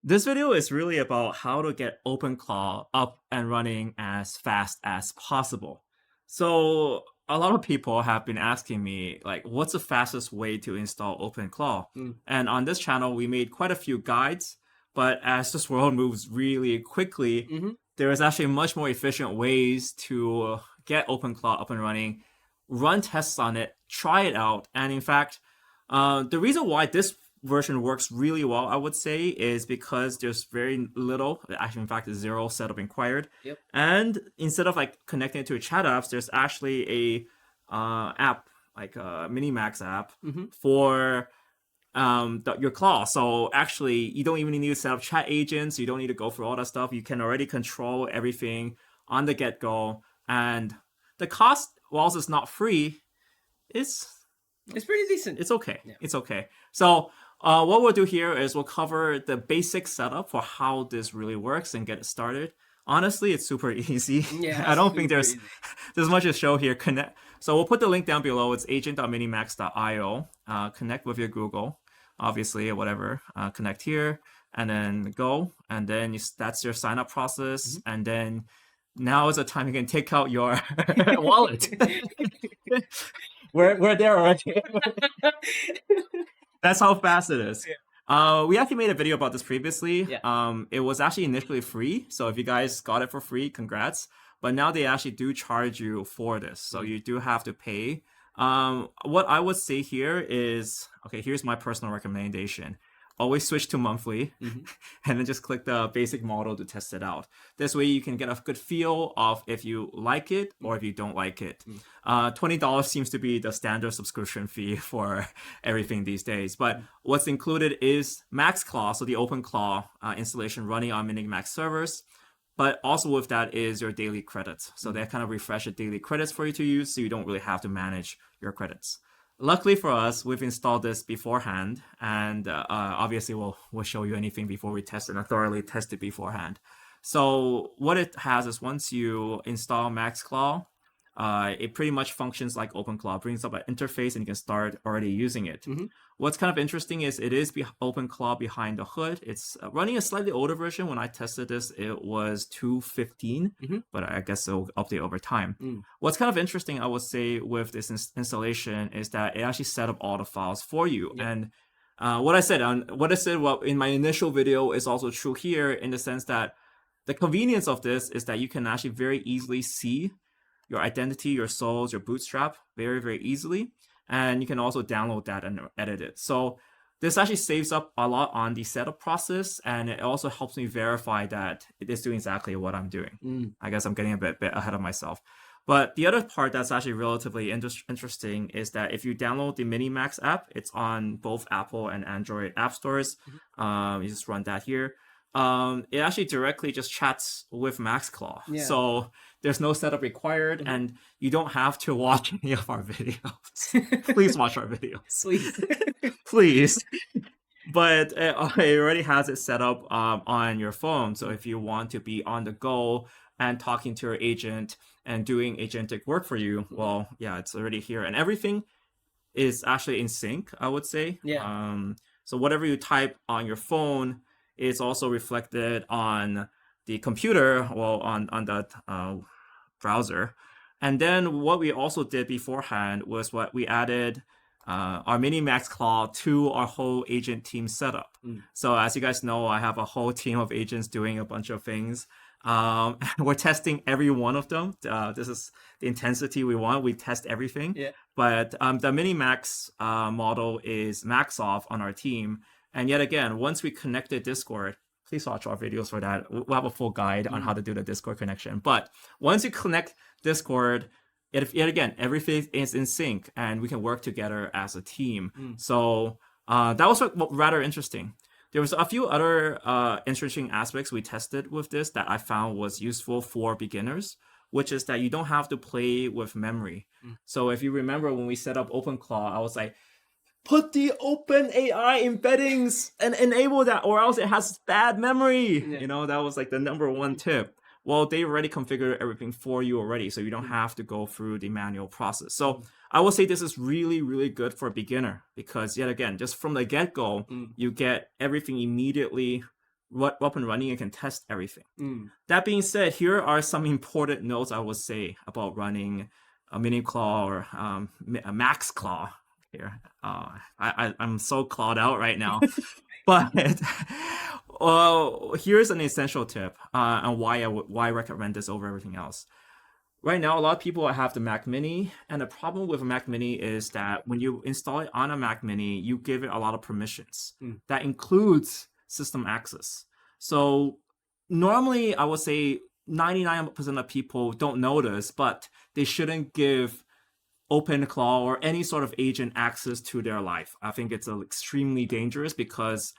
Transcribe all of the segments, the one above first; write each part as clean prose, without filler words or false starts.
This video is really about how to get Openclaw up and running as fast as possible. So a lot of people have been asking me, like, what's the fastest way to install Openclaw? And on this channel, we made quite a few guides, but as this world moves really quickly, there is actually much more efficient ways to get Openclaw up and running, run tests on it, try it out. And in fact, the reason why this version works really well, I would say, is because there's very little, actually in fact zero setup required. And instead of like connecting it to chat apps, there's actually a app, like a Minimax app for your claw. So actually you don't even need to set up chat agents, you don't need to go through all that stuff. You can already control everything on the get-go, and the cost, whilst it's not free, it's pretty decent. It's okay. It's okay. So what we'll do here is we'll cover the basic setup for how this really works and get it started. Honestly, it's super easy. I don't think there's much to show here. So we'll put the link down below. It's agent.minimax.io. Connect with your Google, obviously, or whatever. Connect here and then go. And then that's your sign up process. And then now is the time you can take out your wallet. We're there already. That's how fast it is. We actually made a video about this previously. It was actually initially free, so if you guys got it for free, congrats. But now they actually do charge you for this, so you do have to pay. What I would say here is, okay, here's my personal recommendation. Always switch to monthly and then just click the basic model to test it out. This way you can get a good feel of if you like it or if you don't like it. $20 seems to be the standard subscription fee for everything these days. But what's included is MaxClaw, so the Openclaw installation running on Minimax servers. But also with that is your daily credits. So they kind of refresh the daily credits for you to use, so you don't really have to manage your credits. Luckily for us, we've installed this beforehand, and obviously we'll show you anything before we test it and thoroughly test it beforehand. So what it has is once you install MaxClaw, it pretty much functions like Openclaw, brings up an interface and you can start already using it. What's kind of interesting is it is Openclaw behind the hood. It's running a slightly older version. When I tested this, it was 2.15, but I guess it'll update over time. What's kind of interesting, I would say, with this installation is that it actually set up all the files for you. And what I said in my initial video is also true here, in the sense that the convenience of this is that you can actually very easily see your identity, your souls, your bootstrap very, very easily. And you can also download that and edit it. So this actually saves up a lot on the setup process, and it also helps me verify that it is doing exactly what I'm doing. I guess I'm getting a bit ahead of myself. But the other part that's actually relatively interesting is that if you download the Minimax app, it's on both Apple and Android app stores. You just run that here. It actually directly just chats with MaxClaw. So there's no setup required, and you don't have to watch any of our videos. Please watch our videos. Please. But it already has it set up on your phone. So if you want to be on the go and talking to your agent and doing agentic work for you, well, yeah, it's already here. And everything is actually in sync, I would say. So whatever you type on your phone is also reflected on the computer, well, on that browser. And then what we also did beforehand was what we added our Minimax Claw to our whole agent team setup. So as you guys know, I have a whole team of agents doing a bunch of things. We're testing every one of them. This is the intensity we want. We test everything. But the Minimax model is max off on our team. And yet again, once we connected Discord, please watch our videos for that. We'll have a full guide on how to do the Discord connection. But once you connect Discord, yet again, everything is in sync and we can work together as a team. So that was rather interesting. There was a few other interesting aspects we tested with this that I found was useful for beginners, which is that you don't have to play with memory. So if you remember when we set up Openclaw, I was like, put the OpenAI embeddings and enable that, or else it has bad memory. You know, that was like the #1 tip. Well, they already configured everything for you already, so you don't have to go through the manual process. So I would say this is really, really good for a beginner because, yet again, just from the get-go, you get everything immediately up and running and can test everything. That being said, here are some important notes I would say about running a Minimax or a MaxClaw here. I'm so clawed out right now. But here's an essential tip on why I recommend this over everything else. Right now, a lot of people have the Mac Mini, and the problem with a Mac Mini is that when you install it on a Mac Mini, you give it a lot of permissions. That includes system access. So normally, I would say 99% of people don't notice, but they shouldn't give Openclaw or any sort of agent access to their life. I think it's extremely dangerous because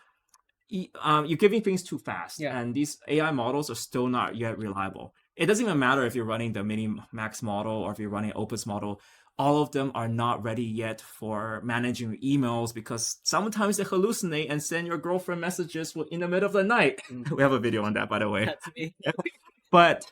you're giving things too fast, and these AI models are still not yet reliable. It doesn't even matter if you're running the Minimax model or if you're running Opus model. All of them are not ready yet for managing your emails because sometimes they hallucinate and send your girlfriend messages in the middle of the night. We have a video on that, by the way. That's me. But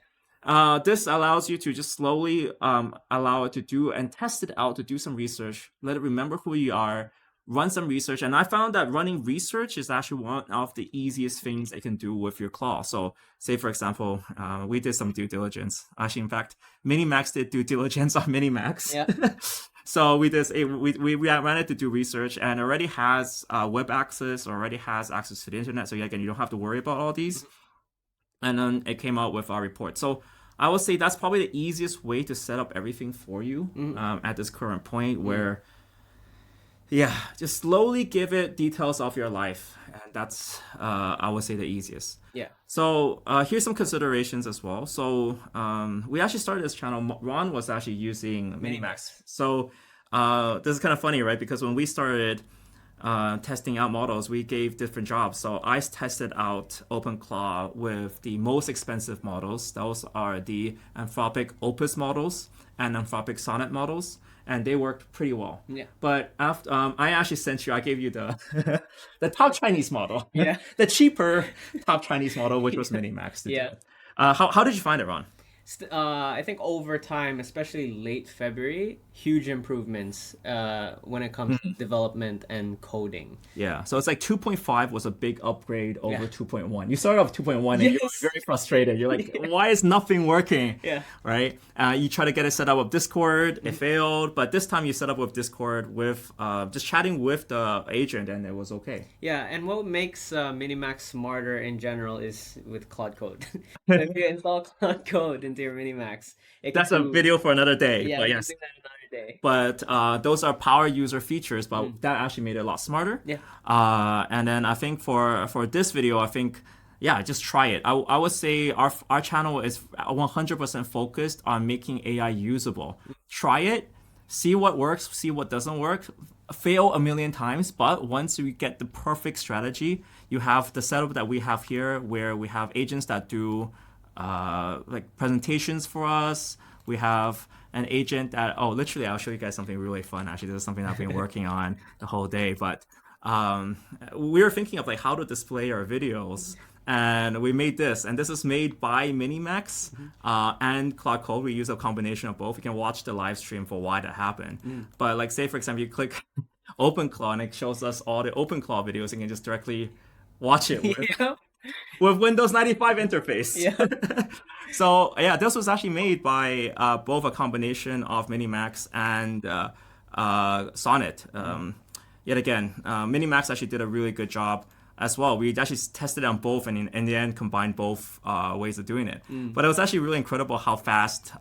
this allows you to just slowly allow it to do and test it out, to do some research, let it remember who you are, run some research. And I found that running research is actually one of the easiest things they can do with your Claw. So say, for example, we did some due diligence. Actually, in fact, Minimax did due diligence on Minimax. Yeah. So we ran it to do research and already has web access, already has access to the internet. So again, you don't have to worry about all these. And then it came out with our report. So I would say that's probably the easiest way to set up everything for you at this current point where just slowly give it details of your life. And that's, I would say, the easiest. Yeah. So here's some considerations as well. So we actually started this channel. Ron was actually using Minimax. So this is kind of funny, right? Because when we started testing out models, we gave different jobs. So I tested out Openclaw with the most expensive models. Those are the Anthropic Opus models and Anthropic Sonnet models. And they worked pretty well. Yeah. But after I actually sent you, I gave you the the top Chinese model. Yeah. The cheaper top Chinese model, which was Minimax. How did you find it, Ron? I think over time, especially late February, huge improvements when it comes to development and coding. Yeah, so it's like 2.5 was a big upgrade over 2.1. You started off 2.1 and you're very frustrated. You're like, why is nothing working? Yeah. Right? You try to get it set up with Discord, it failed, but this time you set up with Discord with just chatting with the agent and it was okay. Yeah, and what makes Minimax smarter in general is with Claude Code. If you install Claude Code into your Minimax, that's a video for another day. Yeah, but yes. Do that another day. But those are power user features, but that actually made it a lot smarter. Yeah. And then I think for this video, I think just try it. I would say our channel is 100% focused on making AI usable. Try it, see what works, see what doesn't work. Fail a million times, but once you get the perfect strategy, you have the setup that we have here, where we have agents that do like presentations for us. We have an agent that literally I'll show you guys something really fun. Actually, this is something I've been working on the whole day. But we were thinking of like how to display our videos, and we made this. And this is made by Minimax and Claude Code. We use a combination of both. You can watch the live stream for why that happened. But like say for example, you click Openclaw and it shows us all the Openclaw videos. And you can just directly watch it with Windows 95 interface. Yeah. So this was actually made by both a combination of Minimax and Sonnet. Yet again, Minimax actually did a really good job as well. We actually tested on both and in the end combined both ways of doing it. But it was actually really incredible how fast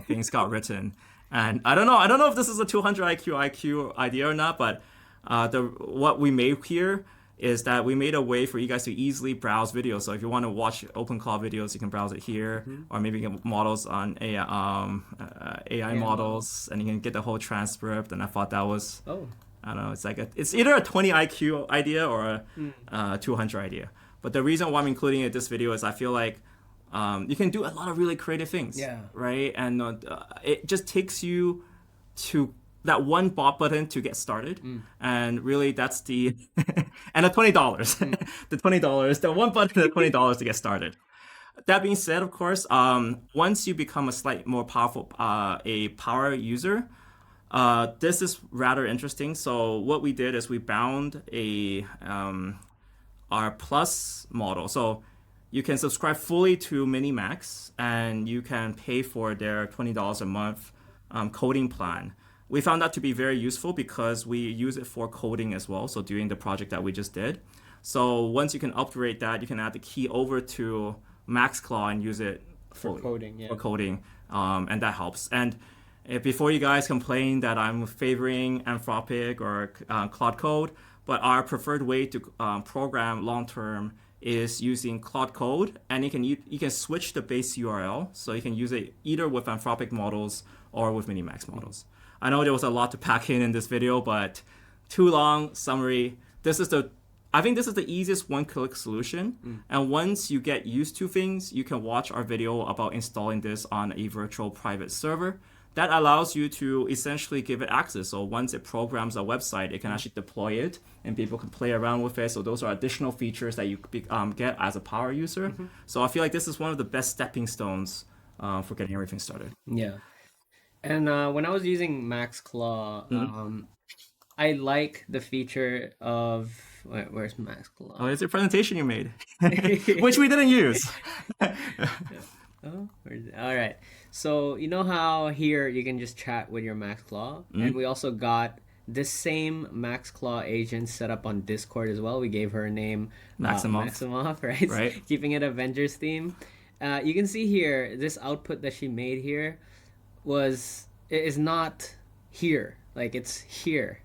things got written. And I don't know if this is a 200 IQ idea or not, but what we made here is that we made a way for you guys to easily browse videos. So if you want to watch Openclaw videos, you can browse it here, or maybe get models on AI models, and you can get the whole transcript. And I thought that was, I don't know, it's either a 20 IQ idea or a 200 idea. But the reason why I'm including it in this video is I feel like you can do a lot of really creative things, right? And it just takes you to that one bot button to get started, and really that's the and the $20, the one button, the $20 to get started. That being said, of course, once you become a slightly more powerful a power user, this is rather interesting. So what we did is we bound a our Plus model. So you can subscribe fully to Minimax, and you can pay for their $20 a month coding plan. We found that to be very useful because we use it for coding as well. So doing the project that we just did. So once you can upgrade that, you can add the key over to MaxClaw and use it for coding. Yeah. For coding, and that helps. And before you guys complain that I'm favoring Anthropic or Claude Code, but our preferred way to program long term is using Claude Code, and you can switch the base URL, so you can use it either with Anthropic models or with Minimax models. I know there was a lot to pack in this video, but too long summary. I think this is the easiest one-click solution, and once you get used to things, you can watch our video about installing this on a virtual private server. That allows you to essentially give it access. So once it programs a website, it can actually deploy it, and people can play around with it. So those are additional features that you get as a power user. So I feel like this is one of the best stepping stones for getting everything started. Yeah. And when I was using MaxClaw, I like the feature of... Where's MaxClaw? Oh, it's a presentation you made, which we didn't use. Oh, where is it? All right. So you know how here you can just chat with your MaxClaw, and we also got this same MaxClaw agent set up on Discord as well. We gave her a name, Maximoff, right? Right. Keeping it Avengers theme. You can see here this output that she made here is not here. Like it's here.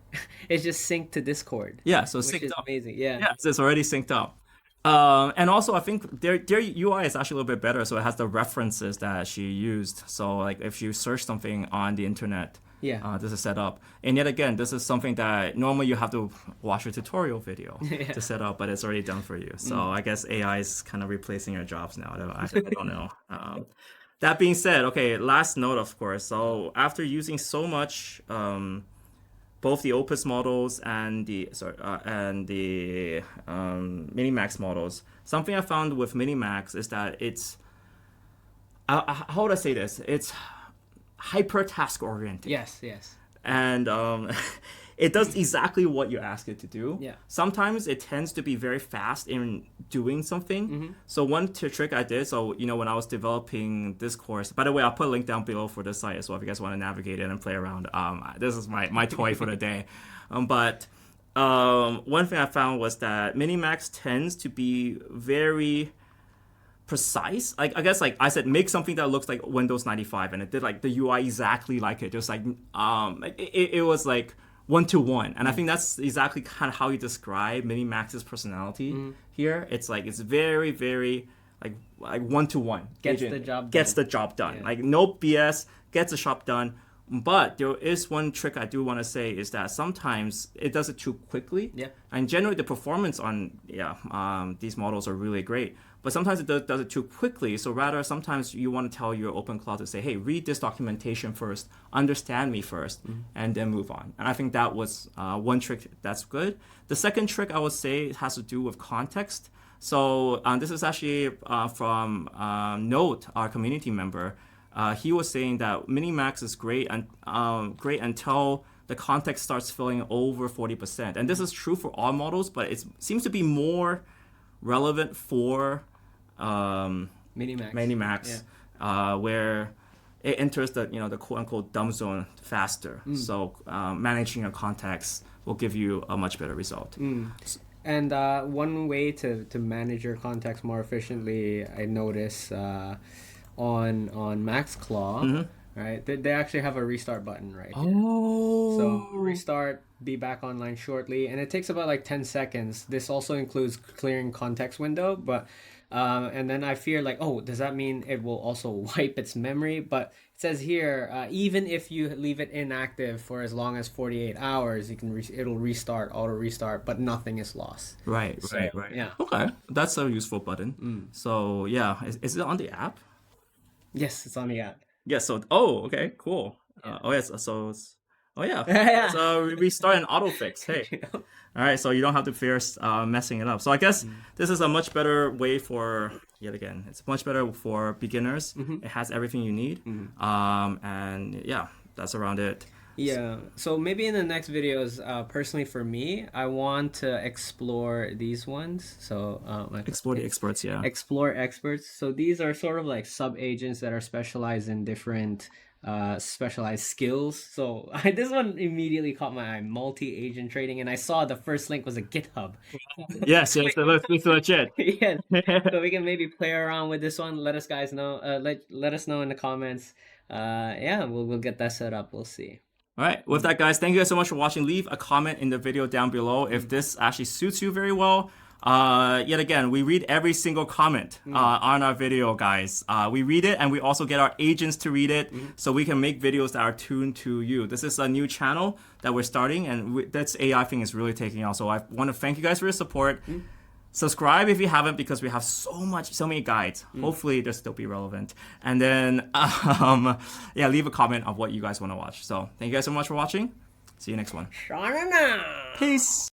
It's just synced to Discord. Yeah, so which synced is up. amazing. Yeah. Yeah, so it's already synced up. And also, I think their UI is actually a little bit better, so it has the references that she used. So, like, if you search something on the internet, this is set up. And yet again, this is something that normally you have to watch a tutorial video to set up, but it's already done for you. So I guess AI is kind of replacing your jobs now. I don't know. That being said, okay, last note, of course. So after using so much, both the Opus models and the Minimax models, something I found with Minimax is that it's how would I say this? It's hyper task oriented. Yes. And it does exactly what you ask it to do. Yeah. Sometimes it tends to be very fast in doing something. So one trick I did, when I was developing this course, by the way, I'll put a link down below for this site as well if you guys want to navigate it and play around. This is my toy for the day. But one thing I found was that Minimax tends to be very precise. Like I guess, like I said, make something that looks like Windows 95, and it did like the UI exactly like it. Just like it was like 1-to-1, and I think that's exactly kind of how you describe Minimax's personality here. It's like it's very, very like 1-to-1. Gets the job done. Yeah. Like no BS. Gets the job done. But there is one trick I do want to say is that sometimes it does it too quickly. Yeah. And generally the performance on these models are really great. But sometimes it does it too quickly. So rather, sometimes you want to tell your Openclaw to say, hey, read this documentation first, understand me first, and then move on. And I think that was one trick that's good. The second trick I would say has to do with context. So this is actually from Note, our community member. He was saying that Minimax is great until the context starts filling over 40%. And this is true for all models, but it seems to be more relevant for Minimax, where it enters the quote unquote dumb zone faster. So managing your context will give you a much better result. And one way to manage your context more efficiently, I notice on MaxClaw, right? They actually have a restart button right here. Oh. So restart, be back online shortly, and it takes about like 10 seconds. This also includes clearing context window, but and then I fear like, oh, does that mean it will also wipe its memory? But it says here, even if you leave it inactive for as long as 48 hours, you can it'll restart, auto restart, but nothing is lost. Right. Yeah. Okay, that's a useful button. So yeah, is it on the app? Yes, it's on the app. Yeah. So okay, cool. Yes. So it's Yeah. So restart and auto fix. Hey. All right, so you don't have to fear messing it up. So I guess this is a much better way it's much better for beginners. It has everything you need. And yeah, that's around it. Yeah. So maybe in the next videos, personally for me, I want to explore these ones. So Explore the experts, yeah. explore experts. So these are sort of like sub agents that are specialized in different specialized skills. So this one immediately caught my eye, multi-agent trading, and I saw the first link was a GitHub. Yes, yes, it's legit. Yeah. So we can maybe play around with this one. Let us guys know. Let us know in the comments. Yeah, we'll get that set up. We'll see. All right. With that, guys, thank you guys so much for watching. Leave a comment in the video down below if this actually suits you very well. Yet again, we read every single comment on our video, guys. We read it, and we also get our agents to read it, so we can make videos that are tuned to you. This is a new channel that we're starting, and this AI thing is really taking off. So I want to thank you guys for your support. Subscribe if you haven't, because we have so many guides. Hopefully they'll still be relevant. And then, yeah, leave a comment of what you guys want to watch. So thank you guys so much for watching. See you next one. Peace.